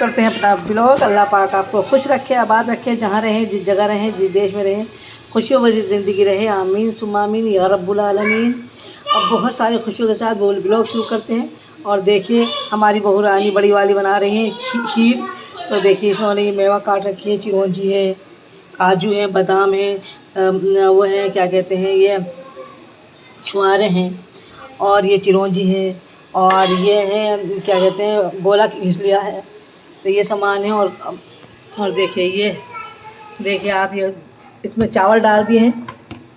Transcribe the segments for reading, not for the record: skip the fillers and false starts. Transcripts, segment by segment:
करते हैं अपना ब्लॉग। अल्लाह पाक आपको खुश रखे, आबाद रखे, जहाँ रहें, जिस जगह रहें, जिस देश में रहें, खुशियों भरी ज़िंदगी रहे। आमीन सुम्मा आमीन या रब्बुल आलमीन। अब बहुत सारी खुशियों के साथ ब्लॉग शुरू करते हैं। और देखिए हमारी बहू रानी बड़ी वाली बना रही हैं खीर। तो देखिए इसमें ये मेवा काट रखी है, चिरौंजी है, काजू है, बादाम है, वो है क्या कहते हैं, ये छुआरे हैं, और ये चिरौंजी है, और ये है क्या कहते हैं, गोला घिस लिया है। तो ये सामान है। और देखिए ये देखिए आप, ये इसमें चावल डाल दिए हैं।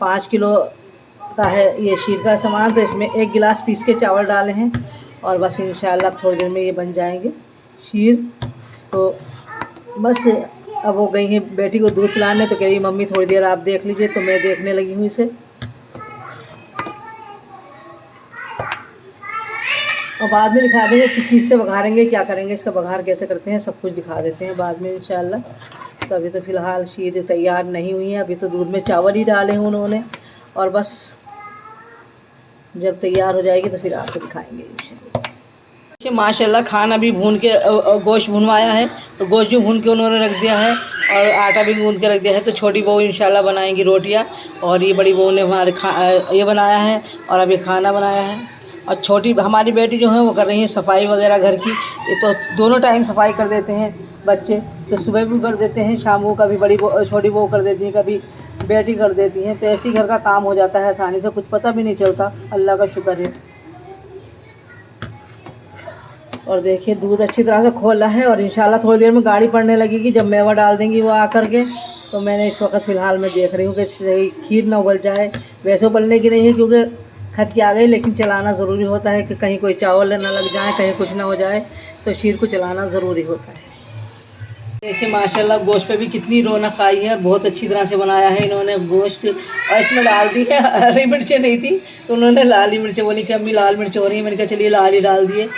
5 किलो का है ये शीर का सामान, तो इसमें 1 गिलास पीस के चावल डाले हैं। और बस इंशाल्लाह थोड़ी देर में ये बन जाएंगे शीर। तो बस अब वो गई है बेटी को दूध पिलाने, तो कह रही मम्मी थोड़ी देर आप देख लीजिए। तो मैं देखने लगी हूँ इसे। और बाद में दिखा देंगे किस चीज़ से बघारेंगे, क्या करेंगे, इसका बघार कैसे करते हैं, सब कुछ दिखा देते हैं बाद में इंशाल्लाह। तो अभी तो फ़िलहाल शीर तैयार नहीं हुई है, अभी तो दूध में चावल ही डाले हैं उन्होंने। और बस जब तैयार हो जाएगी तो फिर आपको दिखाएंगे इंशाल्लाह। कि माशाल्लाह खाना भी भून के गोश्त भुनवाया है, तो गोश्त भी भून के उन्होंने रख दिया है, और आटा भी गूँध के रख दिया है। तो छोटी बहू इंशाल्लाह बनाएंगी रोटियां, और ये बड़ी बहू ने हमारे ये बनाया है, और अभी खाना बनाया है। और छोटी हमारी बेटी जो है वो कर रही है सफाई वगैरह घर की। ये तो दोनों टाइम सफाई कर देते हैं बच्चे, तो सुबह भी कर देते हैं, शाम को कभी छोटी बहू कर देती है, कभी बेटी कर देती हैं। तो ऐसे ही घर का काम हो जाता है आसानी से, कुछ पता भी नहीं चलता। अल्लाह का शुक्र है। और देखिए दूध अच्छी तरह से खोला है, और इंशाल्लाह थोड़ी देर में गाड़ी पड़ने लगेगी जब मेवा डाल देंगी वो आकर के। तो मैंने इस वक्त फ़िलहाल मैं देख रही हूँ कि खीर ना उबल जाए। वैसे उबलने की नहीं है क्योंकि खत की आ गई, लेकिन चलाना ज़रूरी होता है कि कहीं कोई चावल ना लग जाए, कहीं कुछ ना हो जाए। तो शीर को चलाना ज़रूरी होता है। देखिए माशाल्लाह गोश्त पे भी कितनी रौनक आई है, बहुत अच्छी तरह से बनाया है इन्होंने गोश्त। और इसमें डाल दी है, हरी मिर्चें नहीं थी तो उन्होंने लाल ही मिर्चें बोली कि अम्मी लाल मिर्चें हो रही हैं। मैंने कहा चलिए लाल ही डाल दिए,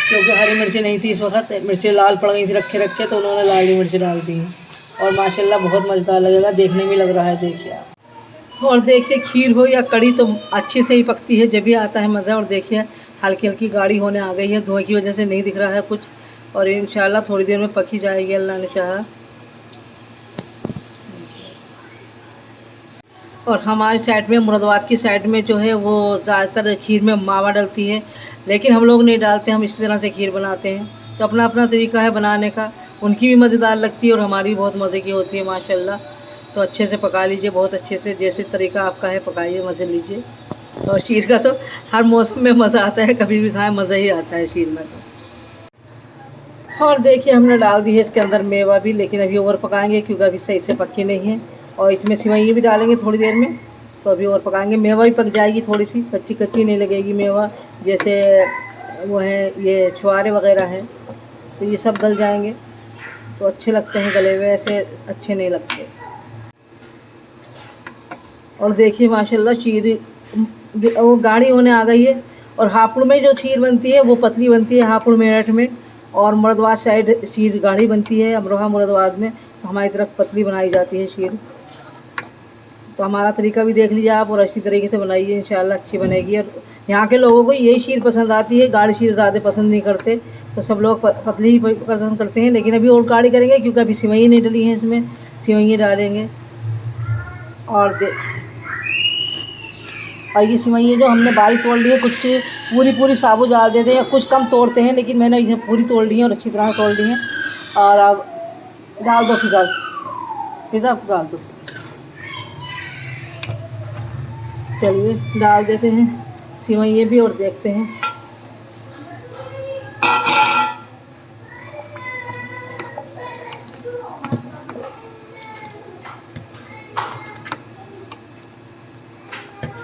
क्योंकि हरी मिर्चें नहीं थी इस वक्त, मिर्चें लाल पड़ गई थी रखे तो उन्होंने लाल ही मिर्चें डाल दी हैं। और माशाल्लाह बहुत मज़ेदार लगेगा, देखने में लग रहा है। देखिए आप, और देखिए खीर हो या कड़ी तो अच्छे से ही पकती है, जब भी आता है मज़ा। और देखिए हल्की हल्की गाढ़ी होने आ गई है, धुएँ की वजह से नहीं दिख रहा है कुछ, और इंशाल्लाह थोड़ी देर में पक ही जाएगी अल्लाह ने चाहा। और हमारी साइड में, मुरादाबाद की साइड में जो है वो ज़्यादातर खीर में मावा डलती है, लेकिन हम लोग नहीं डालते, हम इसी तरह से खीर बनाते हैं। तो अपना अपना तरीका है बनाने का, उनकी भी मज़ेदार लगती है और हमारी भी बहुत मज़े की होती है माशाल्लाह। तो अच्छे से पका लीजिए, बहुत अच्छे से, जैसे तरीका आपका है पकाइए, मज़े लीजिए। और शीर का तो हर मौसम में मज़ा आता है, कभी भी खाएँ मज़ा ही आता है शीर में तो। और देखिए हमने डाल दी है इसके अंदर मेवा भी, लेकिन अभी और पकाएंगे क्योंकि अभी सही से पकी नहीं है। और इसमें सिवैयाँ भी डालेंगे थोड़ी देर में, तो अभी और पकाएंगे। मेवा भी पक जाएगी, थोड़ी सी कच्ची कच्ची नहीं लगेगी मेवा, जैसे वो है ये छुआरे वगैरह हैं, तो ये सब गल जाएंगे तो अच्छे लगते हैं गले हुए, ऐसे अच्छे नहीं लगते। और देखिए माशाल्लाह शीर वो गाढ़ी होने आ गई है। और हापुड़ में जो खीर बनती है वो पतली बनती है, हापुड़ मेरठ में, और मुरादाबाद साइड शीर गाढ़ी बनती है, अमरोहा मुरादाबाद में। तो हमारी तरफ पतली बनाई जाती है शीर। तो हमारा तरीका भी देख लीजिए आप, और अच्छी तरीके से बनाइए, इंशाल्लाह अच्छी बनेगी। और यहाँ के लोगों को यही शीर पसंद आती है, गाढ़ी शीर ज़्यादा पसंद नहीं करते, तो सब लोग पतली ही पसंद करते हैं। लेकिन अभी और गाढ़ी करेंगे क्योंकि अभी सिवैयाँ नहीं डली हैं इसमें, सिवैयाँ डालेंगे। और ये सिवैयाँ जो हमने बारीक तोड़ ली है, कुछ पूरी साबुत डाल देते हैं, कुछ कम तोड़ते हैं, लेकिन मैंने इसे पूरी तोड़ ली है और अच्छी तरह तोड़ ली है। और अब डाल दो फिज़ा डाल दो, चलिए डाल देते हैं सिवैयाँ भी और देखते हैं।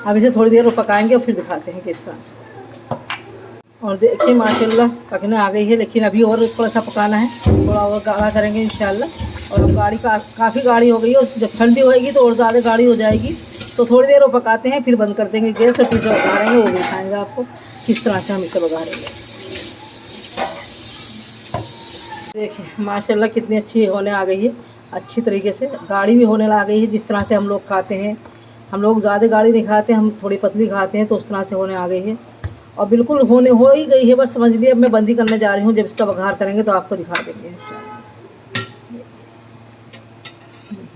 अब इसे थोड़ी देर पकाएंगे और फिर दिखाते हैं किस तरह से। और देखिए माशाल्लाह पकने आ गई है, लेकिन अभी और थोड़ा सा पकाना है, थोड़ा और गाढ़ा करेंगे इंशाल्लाह। और गाढ़ी काफ़ी गाढ़ी हो गई है, जब ठंडी होएगी तो और ज़्यादा गाढ़ी हो जाएगी। तो थोड़ी देर वो पकाते हैं, फिर बंद कर देंगे गैस, और फिर से बघारेंगे, वो भी दिखाएँगे आपको किस तरह से हम इसे बघारेंगे। देखिए माशाल्लाह कितनी अच्छी होने आ गई है, अच्छी तरीके से गाढ़ी भी होने आ गई है, जिस तरह से हम लोग खाते हैं। हम लोग ज़्यादा गाढ़ी नहीं खाते, हम थोड़ी पतली खाते हैं, तो उस तरह से होने आ गई है। और बिल्कुल हो ही गई है, बस समझ लिए। अब मैं बंदी करने जा रही हूँ, जब इसका बघार करेंगे तो आपको दिखा देंगे इंशाल्लाह।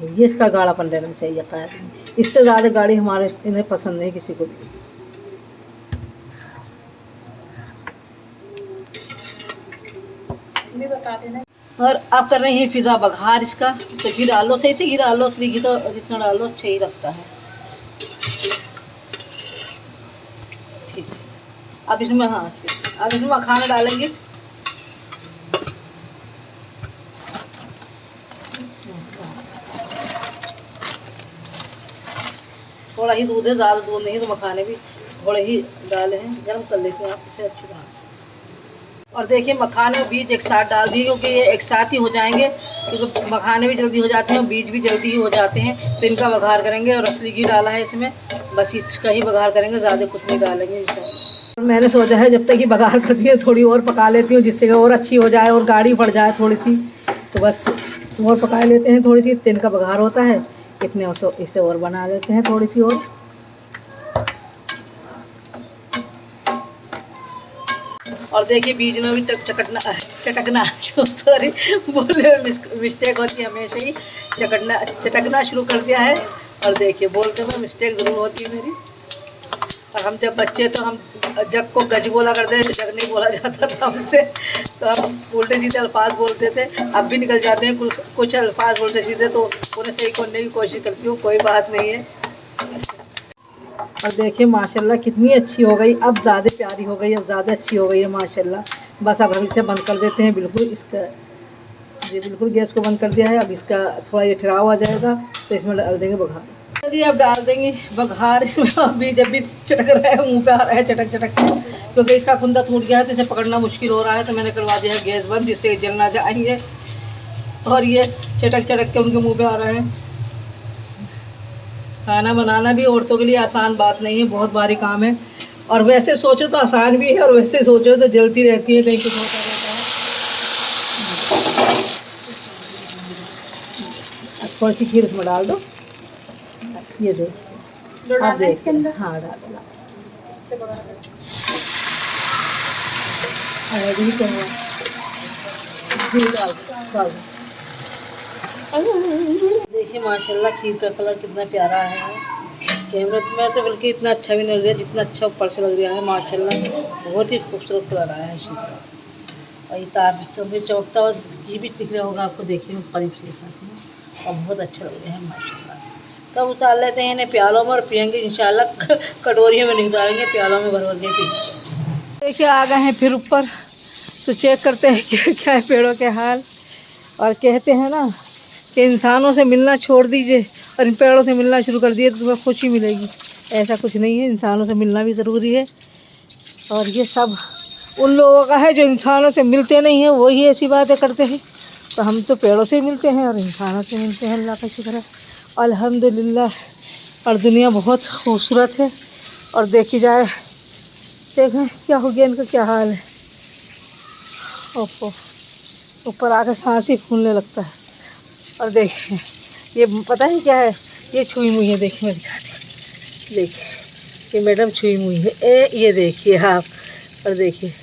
ये इसका गाढ़ापन रहना चाहिए कायद में, इससे ज़्यादा गाढ़ी हमारे इन्हें पसंद नहीं किसी को भी। बता देना। और अब कर रहे हैं फिज़ा बघार इसका, तो घी डाल लो सही से, घी डाल लो, असली घी तो जितना डाल लो अच्छा ही रखता है। ठीक है, अब इसमें, हाँ ठीक, अब इसमें मखाना डालेंगे। थोड़ा ही दूध है, ज़्यादा दूध नहीं, तो मखाने भी थोड़े ही डाले हैं। गर्म कर लेते हैं आप इसे अच्छी तरह से। और देखिए मखाने और बीज एक साथ डाल दिए, क्योंकि ये एक साथ ही हो जाएंगे, क्योंकि मखाने भी जल्दी हो जाते हैं और बीज भी जल्दी ही हो जाते हैं। तो इनका बघार करेंगे, और असली घी डाला है इसमें, बस इसका ही बघार करेंगे, ज़्यादा कुछ नहीं डालेंगे इंशाल्लाह। मैंने सोचा है जब तक ही बघार करती है थोड़ी और पका लेती हूँ, जिससे कि और अच्छी हो जाए और गाढ़ी पड़ जाए थोड़ी सी, तो बस और पका लेते हैं थोड़ी सी। तिन का बघार होता है इतने, इसे और बना लेते हैं थोड़ी सी और। और देखिए बीच में भी चटकना सॉरी बोलने में मिस्टेक होती है हमेशा ही, चटकना शुरू कर दिया है। और देखिए बोलते में मिस्टेक ज़रूर होती है मेरी। और हम जब बच्चे तो हम जग को गज बोला करते थे, जग नहीं बोला जाता था हमसे, तो हम उल्टे सीधे अल्फाज बोलते थे। अब भी निकल जाते हैं कुछ अल्फाज उल्टे सीधे, तो उन्हें सही करने की कोशिश करती हूँ, कोई बात नहीं है। और देखिए माशाल्लाह कितनी अच्छी हो गई, अब ज़्यादा प्यारी हो गई, अब ज़्यादा अच्छी हो गई है माशाल्लाह। बस अब हम इसे बंद कर देते हैं बिल्कुल, इसका ये बिल्कुल गैस को बंद कर दिया है। अब इसका थोड़ा ये ठहराव आ जाएगा तो इसमें डाल देंगे बघार। चलिए अब डाल देंगे बघार इसमें। अभी जब भी चटक रहा है, मुँह पे आ रहा है चटक क्योंकि इसका कुंदा टूट गया है, तो इसे पकड़ना मुश्किल हो रहा है, तो मैंने करवा दिया है गैस बंद, जिससे जल ना जाएंगे। और ये चटक के उनके मुँह पे आ रहा है। खाना बनाना भी औरतों के लिए आसान बात नहीं है, बहुत भारी काम है। और वैसे सोचो तो आसान भी है, और वैसे सोचो तो जलती रहती है, कहीं कुछ होता रहता है। थोड़ी सी खीर उसमें डाल दो, ये देखिए आप देखिए, हाँ डाल दो। देखिए माशाल्लाह खीर का कलर कितना प्यारा है। कैमरे में तो बल्कि इतना अच्छा भी नहीं लग रहा है जितना अच्छा ऊपर से लग रहा है माशाल्लाह। बहुत ही खूबसूरत कलर आया है खीर का। और ये तार चमकता हुआ ये भी दिख रहा होगा आपको, देखिए मैं करीब से दिखाती हूँ, और बहुत अच्छा लग रहा है माशाल्लाह। तब उतार लेते हैं इन्हें प्यालों में, और पियेंगे इंशाल्लाह। कटोरियों में नहीं उतारेंगे, प्यालों में भर के पिएंगे। देखिए आ गए हैं फिर ऊपर, तो चेक करते हैं क्या है पेड़ों के हाल। और कहते हैं ना कि इंसानों से मिलना छोड़ दीजिए और इन पेड़ों से मिलना शुरू कर दिए तो तुम्हें खुशी मिलेगी। ऐसा कुछ नहीं है, इंसानों से मिलना भी ज़रूरी है। और ये सब उन लोगों का है जो इंसानों से मिलते नहीं हैं, वही ऐसी बातें करते हैं। तो हम तो पेड़ों से मिलते हैं और इंसानों से मिलते हैं, अल्लाह का शुक्र है अल्हम्दुलिल्लाह। और दुनिया बहुत खूबसूरत है। और देखी जाए, देखें क्या हो गया, इनका क्या हाल है। ओहो, ऊपर आकर सांस ही फूलने लगता है। और देखिए ये पता है क्या है, ये छुई मुई है। देखिए मैं दिखाती, देखिए ये मैडम छुई मुई है, ये देखिए आप। और देखिए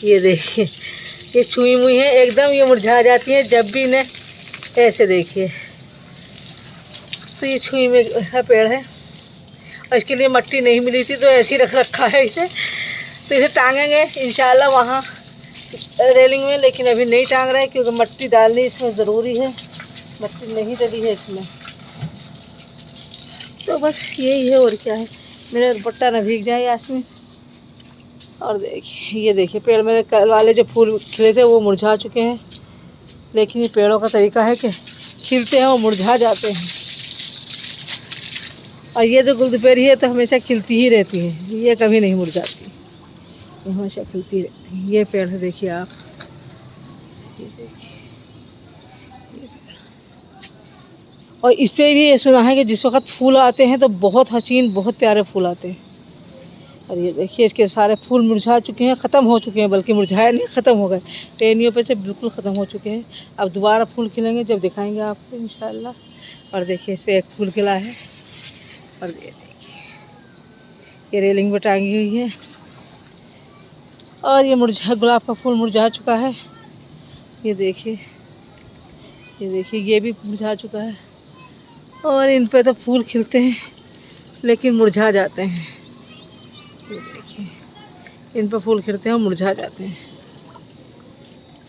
ये देखिए ये छुई मुई है एकदम, ये मुरझा जाती है जब भी इन्हें ऐसे देखिए। तो ये छुई में पेड़ है, और इसके लिए मट्टी नहीं मिली थी तो ऐसे ही रख रखा है इसे। तो इसे टांगेंगे इंशाल्लाह वहाँ रेलिंग में, लेकिन अभी नहीं टांग रहे क्योंकि मट्टी डालनी इसमें ज़रूरी है। मट्टी नहीं डली है इसमें, तो बस यही है और क्या है। मेरा दुपट्टा न भीग जाए यास्मीन। और देखिए ये देखिए पेड़ मेरे कल वाले जो फूल खिले थे वो मुरझा चुके हैं, लेकिन ये पेड़ों का तरीका है कि खिलते हैं और मुरझा जाते हैं। और ये जो गुलदुपेरी है तो हमेशा खिलती ही रहती है, ये कभी नहीं मुरझाती, ये हमेशा खिलती रहती है। ये पेड़ है देखिए आप, ये देखिए। और इस पर भी ये सुना है कि जिस वक्त फूल आते हैं तो बहुत हसीन, बहुत प्यारे फूल आते हैं। और ये देखिए इसके सारे फूल मुरझा चुके हैं, ख़त्म हो चुके हैं, बल्कि मुरझाए नहीं ख़त्म हो गए, टहनियों पे से बिल्कुल ख़त्म हो चुके हैं। अब दोबारा फूल खिलेंगे जब दिखाएंगे आपको इंशाल्लाह। और देखिए इस पर एक फूल खिला है। और ये देखिए ये रेलिंग पर टांगी हुई है, और ये गुलाब का फूल मुरझा चुका है। ये देखिए, ये देखिए, ये भी मुरझा चुका है। और इन पे तो फूल खिलते हैं लेकिन मुरझा जाते हैं। ये देखिए, इन पे फूल खिलते हैं और मुरझा जाते हैं।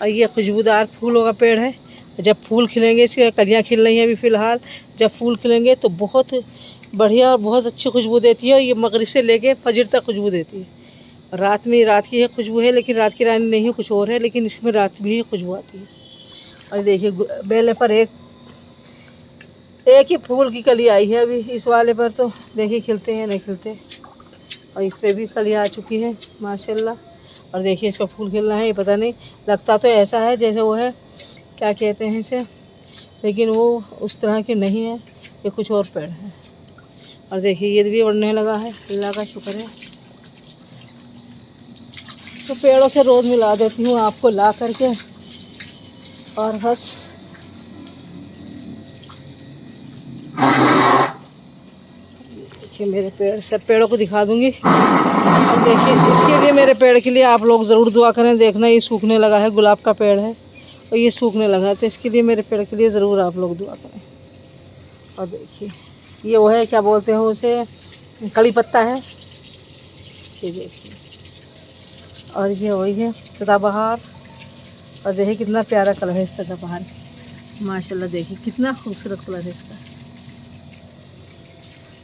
और ये खुशबूदार फूलों का पेड़ है। जब फूल खिलेंगे, इसकी कलियाँ खिल रही हैं अभी फ़िलहाल, जब फूल खिलेंगे तो बहुत बढ़िया और बहुत अच्छी खुशबू देती है। और ये मगरिब से लेके फजर तक खुशबू देती है। रात में रात की है खुशबू है, लेकिन रात की रानी नहीं है, कुछ और है, लेकिन इसमें रात भी खुशबू आती है। और देखिए, बेले पर एक ही फूल की कली आई है अभी। इस वाले पर तो देखिए खिलते हैं नहीं खिलते। और इस पर भी कली आ चुकी है माशाल्लाह। और देखिए, इसका फूल खिलना है, ये पता नहीं, लगता तो ऐसा है जैसे वो है, क्या कहते हैं इसे, लेकिन वो उस तरह की नहीं है, ये कुछ और पेड़ है। और देखिए, ये भी बढ़ने लगा है, अल्लाह का शुक्र है। तो पेड़ों से रोज़ मिला देती हूँ आपको ला करके। और बस देखिए, मेरे पेड़, सब पेड़ों को दिखा दूँगी। और देखिए, इसके लिए, मेरे पेड़ के लिए आप लोग ज़रूर दुआ करें। देखना, ये सूखने लगा है, गुलाब का पेड़ है और ये सूखने लगा है, तो इसके लिए, मेरे पेड़ के लिए ज़रूर आप लोग दुआ करें। और देखिए, ये वो है, क्या बोलते हैं उसे, कड़ी पत्ता है, ये देखिए। और ये वही है सदाबहार। और देखिए कितना प्यारा कलर है सदाबहार, माशाल्लाह। देखिए कितना खूबसूरत कलर है इसका।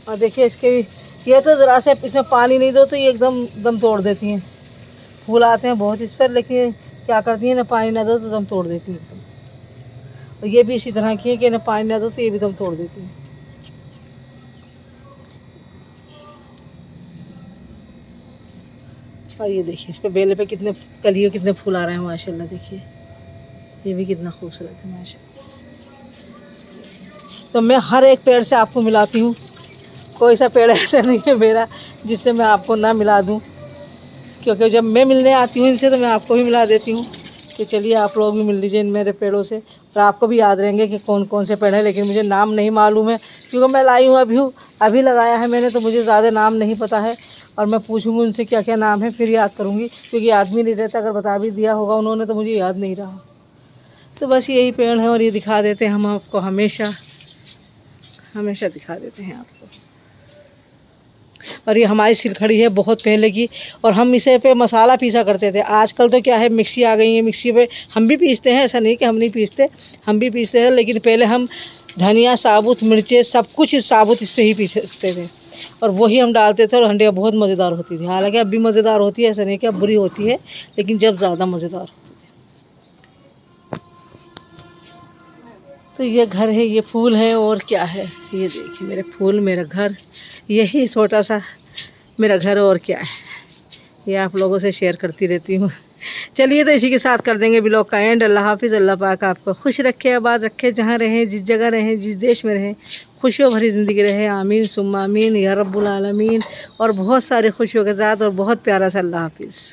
और देखिए, इसके भी, ये तो ज़रा से इसमें पानी नहीं दो तो ये एकदम दम तोड़ देती हैं। फूल आते हैं बहुत इस पर, लेकिन क्या करती हैं, ना पानी ना दो तो दम तोड़ देती हैं एकदम। और ये भी इसी तरह की है कि ना पानी ना दो तो ये भी दम तोड़ देती हैं। और ये देखिए, इस पे बेले पे कितने कलियों कितने फूल आ रहे हैं माशाल्लाह। देखिए, ये भी कितना खूबसूरत है माशाल्लाह। तो मैं हर एक पेड़ से आपको मिलाती हूँ, कोई सा पेड़ ऐसा नहीं है मेरा जिससे मैं आपको ना मिला दूँ, क्योंकि जब मैं मिलने आती हूँ इनसे तो मैं आपको भी मिला देती हूँ। तो चलिए, आप लोग भी मिल लीजिए इन मेरे पेड़ों से, और आपको भी याद रहेंगे कि कौन कौन से पेड़ हैं। लेकिन मुझे नाम नहीं मालूम है, क्योंकि मैं लाई हूँ अभी लगाया है मैंने, तो मुझे ज़्यादा नाम नहीं पता है। और मैं पूछूँगी उनसे क्या क्या नाम है, फिर याद करूँगी, क्योंकि याद भी नहीं रहता। अगर बता भी दिया होगा उन्होंने तो मुझे याद नहीं रहा। तो बस यही पेड़ है, और ये दिखा देते हैं हम आपको, हमेशा हमेशा दिखा देते हैं आपको। और ये हमारी सिलखड़ी है बहुत पहले की, और हम इसे पे मसाला पीसा करते थे। आजकल तो क्या है, मिक्सी आ गई है, मिक्सी पे हम भी पीसते हैं, ऐसा नहीं कि हम नहीं पीसते, हम भी पीसते हैं। लेकिन पहले हम धनिया, साबुत मिर्चें, सब कुछ साबुत इस पर ही पीसते थे, और वही हम डालते थे, और हंडिया बहुत मज़ेदार होती थी। हालांकि अब भी मज़ेदार होती है, ऐसा नहीं कि अब बुरी होती है, लेकिन जब ज़्यादा मज़ेदार। तो ये घर है, ये फूल है, और क्या है, ये देखिए मेरे फूल, मेरा घर, यही छोटा सा मेरा घर, और क्या है, ये आप लोगों से शेयर करती रहती हूँ। चलिए, तो इसी के साथ कर देंगे व्लॉग का एंड। अल्लाह हाफिज़। अल्लाह पाक आपको खुश रखे, आबाद रखे, जहाँ रहें, जिस जगह रहें, जिस देश में रहें, खुशियों भरी ज़िंदगी रहे। आमीन सुम्मा आमीन या रब्बुल आलमीन। और बहुत सारी खुशियों के साथ, और बहुत प्यारा सा अल्लाह हाफिज़।